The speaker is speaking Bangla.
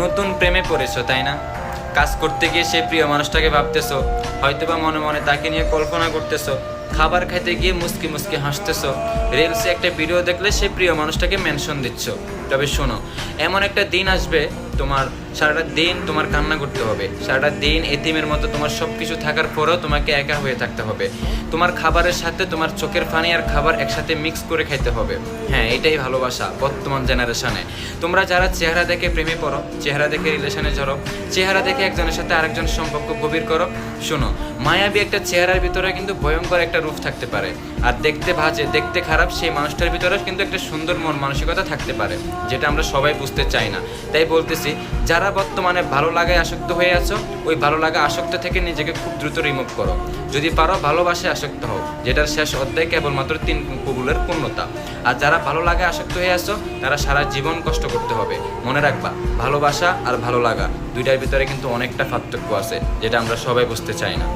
নতুন প্রেমে পড়েছো, তাই না? কাজ করতে গিয়ে সেই প্রিয় মানুষটাকে ভাবতেছো, হয়তোবা মনে মনে তাকে নিয়ে কল্পনা করতেছো। খাবার খাইতে গিয়ে মুসকি মুসকি হাসতেছো। রিলসে একটা ভিডিও দেখলে সেই প্রিয় মানুষটাকে মেনশন দিচ্ছ। তবে শোনো, এমন একটা দিন আসবে তোমার সারাটা দিন তোমার কান্না করতে হবে, সারাটা দিন এতিমের মতো তোমার সব কিছু থাকার পরেও তোমাকে একা হয়ে থাকতে হবে। তোমার খাবারের সাথে তোমার চোখের পানি আর খাবার একসাথে মিক্স করে খাইতে হবে। হ্যাঁ, এটাই ভালোবাসা বর্তমান জেনারেশনে। তোমরা যারা চেহারা দেখে প্রেমে পড়ো, চেহারা দেখে রিলেশনে ঝরো, চেহারা দেখে একজনের সাথে আরেকজন সম্পর্ক গভীর করো, শোনো, মায়াবী একটা চেহারার ভিতরে কিন্তু ভয়ঙ্কর একটা রূপ থাকতে পারে। আর দেখতে বাজে, দেখতে খারাপ সেই মানুষটার ভিতরে কিন্তু একটা সুন্দর মন মানসিকতা থাকতে পারে, যেটা আমরা সবাই বুঝতে চাই না। তাই বলতেছি, যারা বর্তমানে ভালো লাগায় আসক্ত হয়ে আছো, ওই ভালো লাগা আসক্ত থেকে নিজেকে খুব দ্রুত রিমুভ করো। যদি পারো ভালোবাসায় আসক্ত হও, যেটার শেষ অধ্যায় কেবলমাত্র 3 কবুলের পূর্ণতা। আর যারা ভালো লাগায় আসক্ত হয়ে আছো, তারা সারা জীবন কষ্ট করতে হবে। মনে রাখবা, ভালোবাসা আর ভালো লাগা দুইটার ভিতরে কিন্তু অনেকটা পার্থক্য আছে, যেটা আমরা সবাই বুঝতে চাই না।